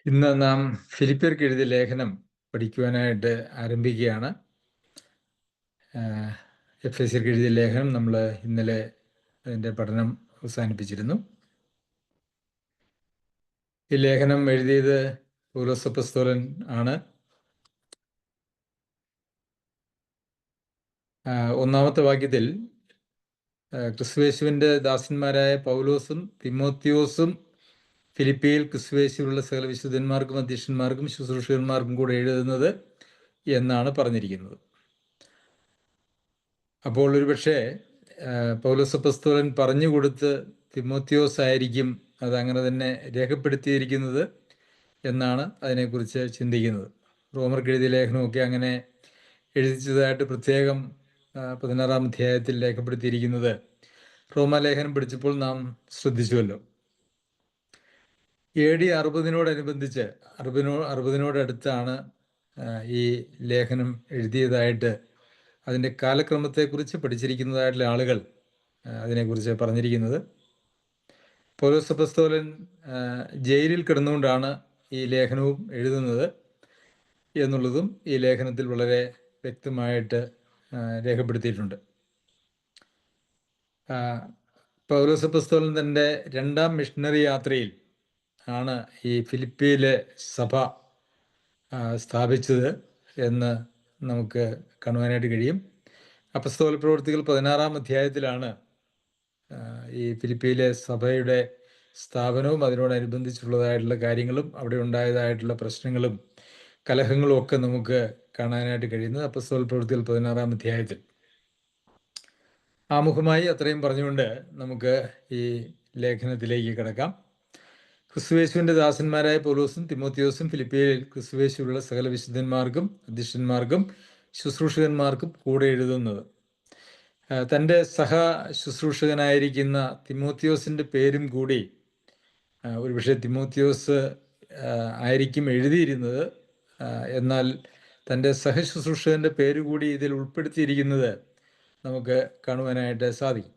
ഇന്ന് നാം ഫിലിപ്പിയർക്ക് എഴുതിയ ലേഖനം പഠിക്കുവാനായിട്ട് ആരംഭിക്കുകയാണ്. എഫേസ്യർക്ക് എഴുതിയ ലേഖനം നമ്മൾ ഇന്നലെ അതിൻ്റെ പഠനം അവസാനിപ്പിച്ചിരുന്നു. ഈ ലേഖനം എഴുതിയത് പൗലോസ് അപ്പോസ്തലൻ ആണ്. ഒന്നാമത്തെ വാക്യത്തിൽ ക്രിസ്തുയേശുവിൻ്റെ ദാസന്മാരായ പൗലോസും തിമോത്തിയോസും ഫിലിപ്പിയിൽ ക്രിസ്തുയേശുവിലുള്ള സകല വിശുദ്ധന്മാർക്കും അധ്യക്ഷന്മാർക്കും ശുശ്രൂഷകന്മാർക്കും കൂടെ എഴുതുന്നത് എന്നാണ് പറഞ്ഞിരിക്കുന്നത്. അപ്പോൾ ഒരുപക്ഷെ പൗലോസ് അപ്പോസ്തലൻ പറഞ്ഞു കൊടുത്ത് തിമോത്തിയോസ് ആയിരിക്കും അതങ്ങനെ തന്നെ രേഖപ്പെടുത്തിയിരിക്കുന്നത് എന്നാണ് അതിനെക്കുറിച്ച് ചിന്തിക്കുന്നത്. റോമർക്ക് എഴുതിയ ലേഖനമൊക്കെ അങ്ങനെ എഴുതിച്ചതായിട്ട് പ്രത്യേകം 16-ാം അധ്യായത്തിൽ രേഖപ്പെടുത്തിയിരിക്കുന്നത് റോമാലേഖനം പഠിച്ചപ്പോൾ നാം ശ്രദ്ധിച്ചുവല്ലോ. AD 60-നോടനുബന്ധിച്ച് 60-നോടടുത്താണ് ഈ ലേഖനം എഴുതിയതായിട്ട് അതിൻ്റെ കാലക്രമത്തെക്കുറിച്ച് പഠിച്ചിരിക്കുന്നതായിട്ടുള്ള ആളുകൾ അതിനെക്കുറിച്ച് പറഞ്ഞിരിക്കുന്നത്. പൗലോസ് അപ്പോസ്തലൻ ജയിലിൽ കിടന്നുകൊണ്ടാണ് ഈ ലേഖനവും എഴുതുന്നത് എന്നുള്ളതും ഈ ലേഖനത്തിൽ വളരെ വ്യക്തമായിട്ട് രേഖപ്പെടുത്തിയിട്ടുണ്ട്. പൗലോസ് അപ്പോസ്തലൻ തൻ്റെ 2ാം മിഷണറി യാത്രയിൽ ആണ് ഈ ഫിലിപ്പിയിലെ സഭ സ്ഥാപിച്ചത് എന്ന് നമുക്ക് കാണുവാനായിട്ട് കഴിയും. അപ്പോസ്തല പ്രവൃത്തികൾ 16-ാം അധ്യായത്തിലാണ് ഈ ഫിലിപ്പിയിലെ സഭയുടെ സ്ഥാപനവും അതിനോടനുബന്ധിച്ചുള്ളതായിട്ടുള്ള കാര്യങ്ങളും അവിടെ ഉണ്ടായതായിട്ടുള്ള പ്രശ്നങ്ങളും കലഹങ്ങളും ഒക്കെ നമുക്ക് കാണാനായിട്ട് കഴിയുന്നത് അപ്പോസ്തല പ്രവൃത്തികൾ 16-ാം അധ്യായത്തിൽ. ആമുഖമായി അത്രയും പറഞ്ഞുകൊണ്ട് നമുക്ക് ഈ ലേഖനത്തിലേക്ക് കിടക്കാം. ക്രിസ്തുയേശുവിൻ്റെ ദാസന്മാരായ പൗലോസും തിമോത്തിയോസും ഫിലിപ്പിയിൽ ക്രിസ്തുയേശുവിലുള്ള സകല വിശുദ്ധന്മാർക്കും അധ്യക്ഷന്മാർക്കും ശുശ്രൂഷകന്മാർക്കും കൂടെ എഴുതുന്നത്. തൻ്റെ സഹ ശുശ്രൂഷകനായിരിക്കുന്ന തിമോത്തിയോസിൻ്റെ പേരും കൂടി ഒരുപക്ഷെ തിമോത്തിയോസ് ആയിരിക്കും എഴുതിയിരുന്നത്. എന്നാൽ തൻ്റെ സഹശുശ്രൂഷകൻ്റെ പേര് കൂടി ഇതിൽ ഉൾപ്പെടുത്തിയിരിക്കുന്നത് നമുക്ക് കാണുവാനായിട്ട് സാധിക്കും.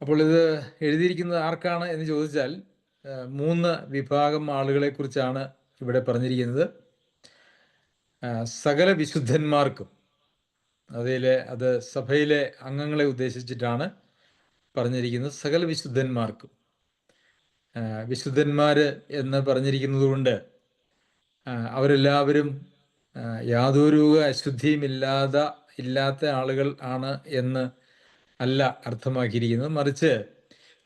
അപ്പോൾ ഇത് എഴുതിയിരിക്കുന്നത് ആർക്കാണ് എന്ന് ചോദിച്ചാൽ 3 വിഭാഗം ആളുകളെക്കുറിച്ചാണ് ഇവിടെ പറഞ്ഞിരിക്കുന്നത്. സകല വിശുദ്ധന്മാർക്കും, അത് സഭയിലെ അംഗങ്ങളെ ഉദ്ദേശിച്ചിട്ടാണ് പറഞ്ഞിരിക്കുന്നത്. സകല വിശുദ്ധന്മാർക്കും, വിശുദ്ധന്മാർ എന്ന് പറഞ്ഞിരിക്കുന്നത് കൊണ്ട് അവരെല്ലാവരും യാതൊരു അശുദ്ധിയും ഇല്ലാത്ത ആളുകൾ ആണ് എന്ന് അല്ല അർത്ഥമാക്കിയിരിക്കുന്നത്. മറിച്ച്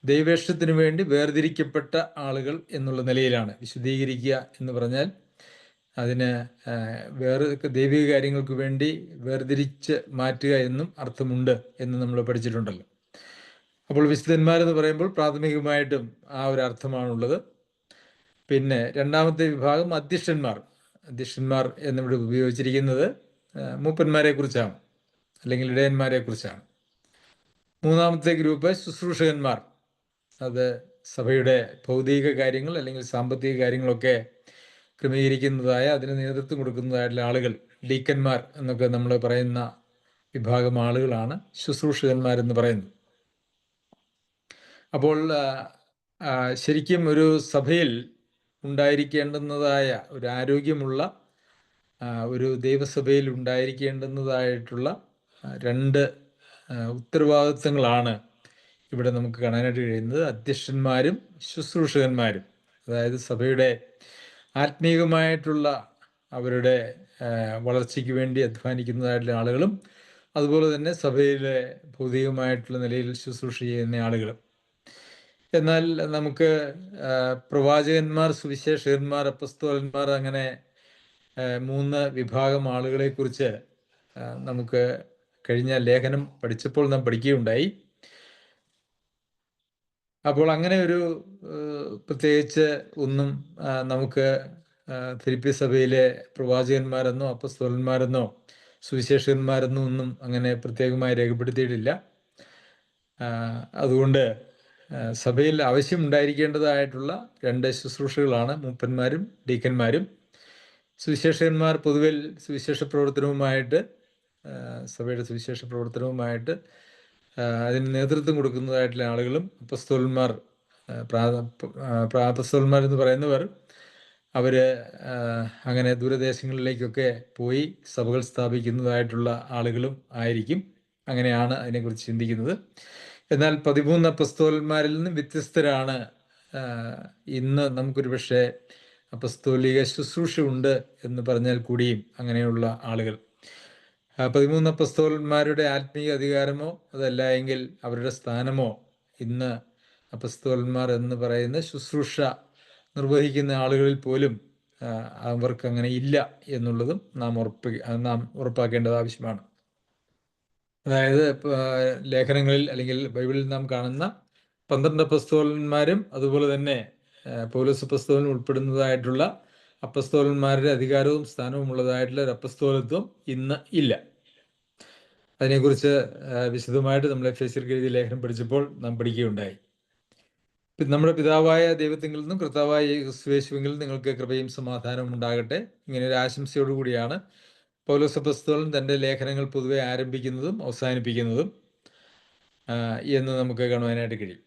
ദൈവേഷ്ടത്തിനു വേണ്ടി വേർതിരിക്കപ്പെട്ട ആളുകൾ എന്നുള്ള നിലയിലാണ്. വിശുദ്ധീകരിക്കുക എന്ന് പറഞ്ഞാൽ അതിന് ദൈവിക കാര്യങ്ങൾക്ക് വേണ്ടി വേർതിരിച്ച് മാറ്റുക എന്നും അർത്ഥമുണ്ട് എന്ന് നമ്മൾ പഠിച്ചിട്ടുണ്ടല്ലോ. അപ്പോൾ വിശുദ്ധന്മാരെന്ന് പറയുമ്പോൾ പ്രാഥമികമായിട്ടും ആ ഒരു അർത്ഥമാണുള്ളത്. പിന്നെ 2ാമത്തെ വിഭാഗം അധ്യക്ഷന്മാർ എന്നിവിടെ ഉപയോഗിച്ചിരിക്കുന്നത് മൂപ്പന്മാരെ കുറിച്ചാണ്, അല്ലെങ്കിൽ ഇടയന്മാരെ കുറിച്ചാണ്. 3ാമത്തെ ഗ്രൂപ്പ് ശുശ്രൂഷകന്മാർ, അത് സഭയുടെ ഭൗതിക കാര്യങ്ങൾ അല്ലെങ്കിൽ സാമ്പത്തിക കാര്യങ്ങളൊക്കെ ക്രമീകരിക്കുന്നതായ അതിന് നേതൃത്വം കൊടുക്കുന്നതായിട്ടുള്ള ആളുകൾ, ഡീക്കന്മാർ എന്നൊക്കെ നമ്മൾ പറയുന്ന വിഭാഗം ആളുകളാണ് ശുശ്രൂഷകന്മാരെന്ന് പറയുന്നത്. അപ്പോൾ ശരിക്കും ഒരു സഭയിൽ ഉണ്ടായിരിക്കേണ്ടുന്നതായ ഒരു ആരോഗ്യമുള്ള ഒരു ദൈവസഭയിൽ ഉണ്ടായിരിക്കേണ്ടുന്നതായിട്ടുള്ള 2 ഉത്തരവാദിത്വങ്ങളാണ് ഇവിടെ നമുക്ക് കാണാനായിട്ട് കഴിയുന്നത്. അധ്യക്ഷന്മാരും ശുശ്രൂഷകന്മാരും, അതായത് സഭയുടെ ആത്മീയമായിട്ടുള്ള അവരുടെ വളർച്ചയ്ക്ക് വേണ്ടി അധ്വാനിക്കുന്നതായിട്ടുള്ള ആളുകളും അതുപോലെ തന്നെ സഭയിലെ ഭൗതികമായിട്ടുള്ള നിലയിൽ ശുശ്രൂഷ ചെയ്യുന്ന ആളുകളും. എന്നാൽ നമുക്ക് പ്രവാചകന്മാർ, സുവിശേഷകന്മാർ, അപ്പോസ്തലന്മാർ, അങ്ങനെ 3 വിഭാഗം ആളുകളെക്കുറിച്ച് നമുക്ക് കഴിഞ്ഞ ലേഖനം പഠിച്ചപ്പോൾ നാം പഠിക്കുകയുണ്ടായി. അപ്പോൾ അങ്ങനെ ഒരു പ്രത്യേകിച്ച് ഒന്നും നമുക്ക് ഫിലിപ്പി സഭയിലെ പ്രവാചകന്മാരെന്നോ അപ്പോസ്തലന്മാരെന്നോ സുവിശേഷകന്മാരെന്നോ ഒന്നും അങ്ങനെ പ്രത്യേകമായി രേഖപ്പെടുത്തിയിട്ടില്ല. അതുകൊണ്ട് സഭയിൽ ആവശ്യമുണ്ടായിരിക്കേണ്ടതായിട്ടുള്ള 2 ശുശ്രൂഷകളാണ് മൂപ്പന്മാരും ഡീക്കന്മാരും. സുവിശേഷകന്മാർ പൊതുവിൽ സുവിശേഷ പ്രവർത്തനവുമായിട്ട്, സഭയുടെ സുവിശേഷ പ്രവർത്തനവുമായിട്ട് അതിന് നേതൃത്വം കൊടുക്കുന്നതായിട്ടുള്ള ആളുകളും അപ്പസ്തോലന്മാർ, അപ്പസ്തോലന്മാർ എന്ന് പറയുന്നവർ അവർ അങ്ങനെ ദൂരദേശങ്ങളിലേക്കൊക്കെ പോയി സഭകൾ സ്ഥാപിക്കുന്നതായിട്ടുള്ള ആളുകളും ആയിരിക്കും. അങ്ങനെയാണ് അതിനെക്കുറിച്ച് ചിന്തിക്കുന്നത്. എന്നാൽ 13 അപ്പസ്തോലന്മാരിൽ നിന്നും വ്യത്യസ്തരാണ് ഇന്ന് നമുക്കൊരു പക്ഷേ അപ്പസ്തോലിക ശുശ്രൂഷ ഉണ്ട് എന്ന് പറഞ്ഞാൽ കൂടിയും അങ്ങനെയുള്ള ആളുകൾ. 13 അപ്പസ്തോലന്മാരുടെ ആത്മീയ അധികാരമോ അതല്ല എങ്കിൽ അവരുടെ സ്ഥാനമോ ഇന്ന് അപ്പസ്തോലന്മാർ എന്ന് പറയുന്ന ശുശ്രൂഷ നിർവഹിക്കുന്ന ആളുകളിൽ പോലും അവർക്ക് അങ്ങനെ ഇല്ല എന്നുള്ളതും നാം ഉറപ്പാക്കേണ്ടത് ആവശ്യമാണ്. അതായത് ലേഖനങ്ങളിൽ അല്ലെങ്കിൽ ബൈബിളിൽ നാം കാണുന്ന 12 അപ്പസ്തോലന്മാരും അതുപോലെ തന്നെ പൗലോസ് അപ്പസ്തോലൻ ഉൾപ്പെടുന്നതായിട്ടുള്ള അപ്പസ്തോലന്മാരുടെ അധികാരവും സ്ഥാനവും ഉള്ളതായിട്ടുള്ള ഒരു അപ്പസ്തോലത്വം ഇന്ന് ഇല്ല. അതിനെക്കുറിച്ച് വിശദമായിട്ട് നമ്മൾ എഫേസ്യർക്ക് എഴുതിയ ലേഖനം പഠിച്ചപ്പോൾ നാം പഠിക്കുകയുണ്ടായി. നമ്മുടെ പിതാവായ ദൈവത്തിങ്കിൽ നിന്നും കർത്താവായ യേശുവിൽ നിങ്ങൾക്ക് കൃപയും സമാധാനവും ഉണ്ടാകട്ടെ. ഇങ്ങനെ ഒരു ആശംസയോടുകൂടിയാണ് പൗലോസ് അപ്പസ്തോലൻ തൻ്റെ ലേഖനങ്ങൾ പൊതുവെ ആരംഭിക്കുന്നതും അവസാനിപ്പിക്കുന്നതും എന്ന് നമുക്ക് കാണുവാനായിട്ട് കഴിയും.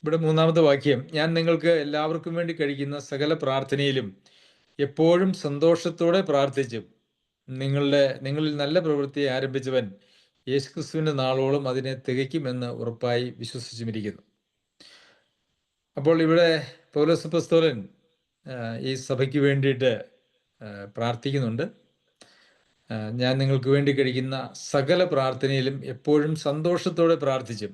ഇവിടെ 3-ാമത്തെ വാക്യം, ഞാൻ നിങ്ങൾക്ക് എല്ലാവർക്കും വേണ്ടി കഴിക്കുന്ന സകല പ്രാർത്ഥനയിലും എപ്പോഴും സന്തോഷത്തോടെ പ്രാർത്ഥിച്ചും നിങ്ങളിൽ നല്ല പ്രവൃത്തിയെ ആരംഭിച്ചവൻ യേശുക്രിസ്തുവിൻ്റെ നാളോളം അതിനെ തികയ്ക്കുമെന്ന് ഉറപ്പായി വിശ്വസിച്ചുമിരിക്കുന്നു. അപ്പോൾ ഇവിടെ പൗലോസ് അപ്പസ്തോലൻ ഈ സഭയ്ക്ക് വേണ്ടിയിട്ട് പ്രാർത്ഥിക്കുന്നുണ്ട്. ഞാൻ നിങ്ങൾക്ക് വേണ്ടി കഴിക്കുന്ന സകല പ്രാർത്ഥനയിലും എപ്പോഴും സന്തോഷത്തോടെ പ്രാർത്ഥിച്ചും.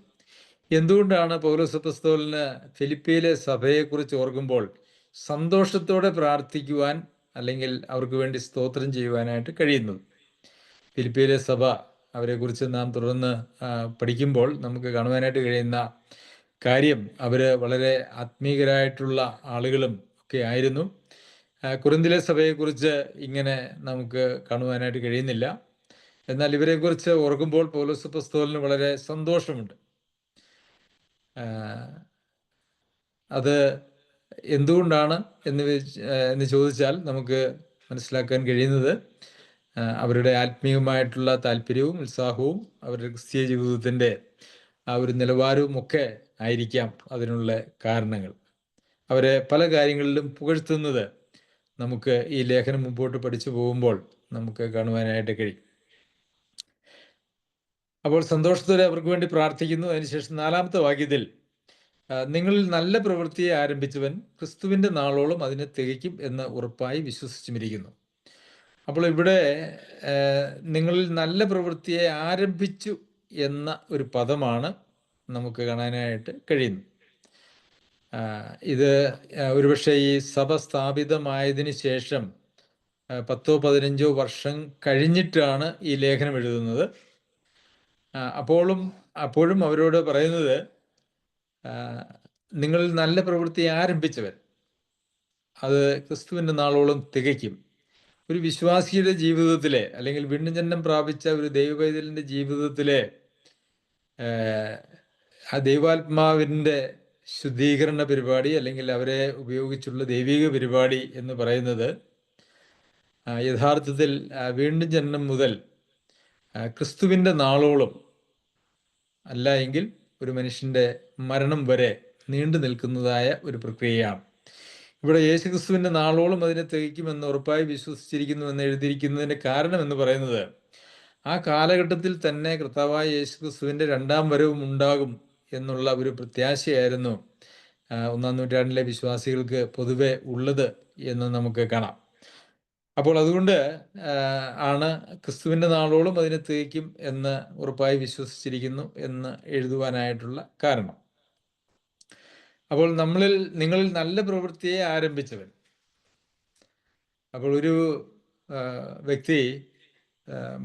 എന്തുകൊണ്ടാണ് പൗലോസ് അപ്പസ്തോലന് ഫിലിപ്പിയിലെ സഭയെക്കുറിച്ച് ഓർക്കുമ്പോൾ സന്തോഷത്തോടെ പ്രാർത്ഥിക്കുവാൻ അല്ലെങ്കിൽ അവർക്ക് വേണ്ടി സ്തോത്രം ചെയ്യുവാനായിട്ട് കഴിയുന്നത്? ഫിലിപ്പിയിലെ സഭ, അവരെക്കുറിച്ച് നാം തുടർന്ന് പഠിക്കുമ്പോൾ നമുക്ക് കാണുവാനായിട്ട് കഴിയുന്ന കാര്യം, അവർ വളരെ ആത്മീകരായിട്ടുള്ള ആളുകളും ഒക്കെ ആയിരുന്നു. കൊരിന്തിലെ സഭയെക്കുറിച്ച് ഇങ്ങനെ നമുക്ക് കാണുവാനായിട്ട് കഴിയുന്നില്ല. എന്നാൽ ഇവരെക്കുറിച്ച് ഓർക്കുമ്പോൾ പൗലോസ് അപ്പസ്തോലന് വളരെ സന്തോഷമുണ്ട്. അത് എന്തുകൊണ്ടാണ് എന്ന് ചോദിച്ചാൽ നമുക്ക് മനസ്സിലാക്കാൻ കഴിയുന്നത് അവരുടെ ആത്മീയമായിട്ടുള്ള താല്പര്യവും ഉത്സാഹവും അവരുടെ ക്രിസ്തീയ ജീവിതത്തിൻ്റെ ആ ഒരു നിലവാരവും ഒക്കെ ആയിരിക്കാം അതിനുള്ള കാരണങ്ങൾ. അവരെ പല കാര്യങ്ങളിലും പുകഴ്ത്തുന്നത് നമുക്ക് ഈ ലേഖനം മുമ്പോട്ട് പഠിച്ചു പോകുമ്പോൾ നമുക്ക് കാണുവാനായിട്ട് കഴിയും. അപ്പോൾ സന്തോഷത്തോടെ അവർക്ക് വേണ്ടി പ്രാർത്ഥിക്കുന്നു. അതിനുശേഷം 4-ാമത്തെ വാക്യത്തിൽ, നിങ്ങളിൽ നല്ല പ്രവൃത്തിയെ ആരംഭിച്ചവൻ ക്രിസ്തുവിൻ്റെ നാളോളം അതിനെ തികയ്ക്കും എന്ന് ഉറപ്പായി വിശ്വസിച്ചുമിരിക്കുന്നു. അപ്പോൾ ഇവിടെ നിങ്ങളിൽ നല്ല പ്രവൃത്തിയെ ആരംഭിച്ചു എന്ന ഒരു പദമാണ് നമുക്ക് കാണാനായിട്ട് കഴിയുന്നത്. ഇത് ഒരുപക്ഷെ ഈ സഭ സ്ഥാപിതമായതിനു ശേഷം 10-15 വർഷം കഴിഞ്ഞിട്ടാണ് ഈ ലേഖനം എഴുതുന്നത്. അപ്പോഴും അവരോട് പറയുന്നത്, നിങ്ങൾ നല്ല പ്രവൃത്തി ആരംഭിച്ചവൻ അത് ക്രിസ്തുവിൻ്റെ നാളോളം തികയ്ക്കും. ഒരു വിശ്വാസിയുടെ ജീവിതത്തിലെ അല്ലെങ്കിൽ വീണ്ടും ജന്മം പ്രാപിച്ച ഒരു ദൈവപൈതലിൻ്റെ ജീവിതത്തിലെ ആ ദൈവാത്മാവിൻ്റെ ശുദ്ധീകരണ പരിപാടി അല്ലെങ്കിൽ അവരെ ഉപയോഗിച്ചുള്ള ദൈവിക പരിപാടി എന്ന് പറയുന്നത് യഥാർത്ഥത്തിൽ വീണ്ടും ജന്മം മുതൽ ക്രിസ്തുവിൻ്റെ നാളോളം, അല്ല എങ്കിൽ ഒരു മനുഷ്യൻ്റെ മരണം വരെ നീണ്ടു നിൽക്കുന്നതായ ഒരു പ്രക്രിയയാണ്. ഇവിടെ യേശുക്രിസ്തുവിൻ്റെ നാളോളം അതിനെ തികയ്ക്കുമെന്ന് ഉറപ്പായി വിശ്വസിച്ചിരിക്കുന്നു എന്ന് എഴുതിയിരിക്കുന്നതിൻ്റെ കാരണം എന്ന് പറയുന്നത്, ആ കാലഘട്ടത്തിൽ തന്നെ കർത്താവായ യേശുക്രിസ്തുവിൻ്റെ 2ാം വരവും ഉണ്ടാകും എന്നുള്ള ഒരു പ്രത്യാശയായിരുന്നു 1-ാം നൂറ്റാണ്ടിലെ വിശ്വാസികൾക്ക് പൊതുവെ ഉള്ളത് എന്ന് നമുക്ക് കാണാം. അപ്പോൾ അതുകൊണ്ട് ആണ് ക്രിസ്തുവിൻ്റെ നാളോളം അതിനെ തികയ്ക്കും എന്ന് ഉറപ്പായി വിശ്വസിച്ചിരിക്കുന്നു എന്ന് എഴുതുവാനായിട്ടുള്ള കാരണം. അപ്പോൾ നിങ്ങളിൽ നല്ല പ്രവൃത്തിയെ ആരംഭിച്ചവൻ. അപ്പോൾ ഒരു വ്യക്തി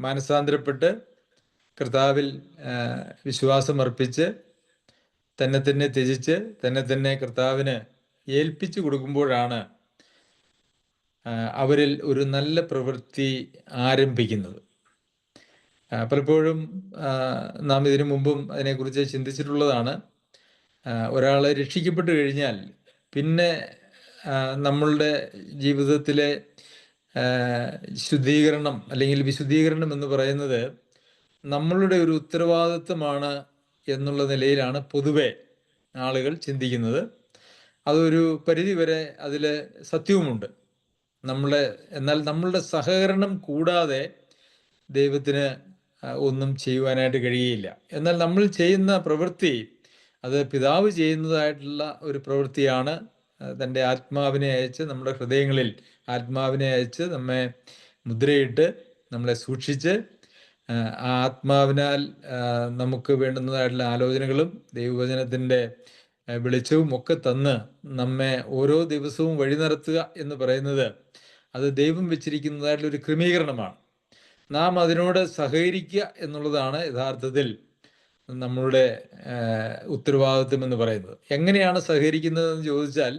മാനസാന്തരപ്പെട്ട് കർത്താവിൽ വിശ്വാസം അർപ്പിച്ച് തന്നെ ത്യജിച്ച് തന്നെ കർത്താവിന് ഏൽപ്പിച്ചു കൊടുക്കുമ്പോഴാണ് അവരിൽ ഒരു നല്ല പ്രവൃത്തി ആരംഭിക്കുന്നത്. പലപ്പോഴും നാം ഇതിനു മുമ്പും അതിനെക്കുറിച്ച് ചിന്തിച്ചിട്ടുള്ളതാണ്. ഒരാൾ രക്ഷിക്കപ്പെട്ട് കഴിഞ്ഞാൽ പിന്നെ നമ്മളുടെ ജീവിതത്തിലെ ശുദ്ധീകരണം അല്ലെങ്കിൽ വിശുദ്ധീകരണം എന്ന് പറയുന്നത് നമ്മളുടെ ഒരു ഉത്തരവാദിത്വമാണ് എന്നുള്ള നിലയിലാണ് പൊതുവെ ആളുകൾ ചിന്തിക്കുന്നത്. അതൊരു പരിധിവരെ അതിൽ സത്യവുമുണ്ട്. എന്നാൽ നമ്മളുടെ സഹകരണം കൂടാതെ ദൈവത്തിന് ഒന്നും ചെയ്യുവാനായിട്ട് കഴിയുകയില്ല. എന്നാൽ നമ്മൾ ചെയ്യുന്ന പ്രവൃത്തി അത് പിതാവ് ചെയ്യുന്നതായിട്ടുള്ള ഒരു പ്രവൃത്തിയാണ്. തൻ്റെ ആത്മാവിനെ അയച്ച് നമ്മുടെ ഹൃദയങ്ങളിൽ ആത്മാവിനെ അയച്ച് നമ്മെ മുദ്രയിട്ട് നമ്മളെ സൂക്ഷിച്ച് ആ ആത്മാവിനാൽ നമുക്ക് വേണ്ടുന്നതായിട്ടുള്ള ആലോചനകളും ദൈവവചനത്തിൻ്റെ വെളിച്ചവും ഒക്കെ തന്ന് നമ്മെ ഓരോ ദിവസവും വഴി നടത്തുക എന്ന് പറയുന്നത് അത് ദൈവം വെച്ചിരിക്കുന്നതായിട്ടുള്ള ഒരു ക്രമീകരണമാണ്. നാം അതിനോട് സഹകരിക്കുക എന്നുള്ളതാണ് യഥാർത്ഥത്തിൽ നമ്മളുടെ ഉത്തരവാദിത്വം എന്ന് പറയുന്നത്. എങ്ങനെയാണ് സഹകരിക്കുന്നതെന്ന് ചോദിച്ചാൽ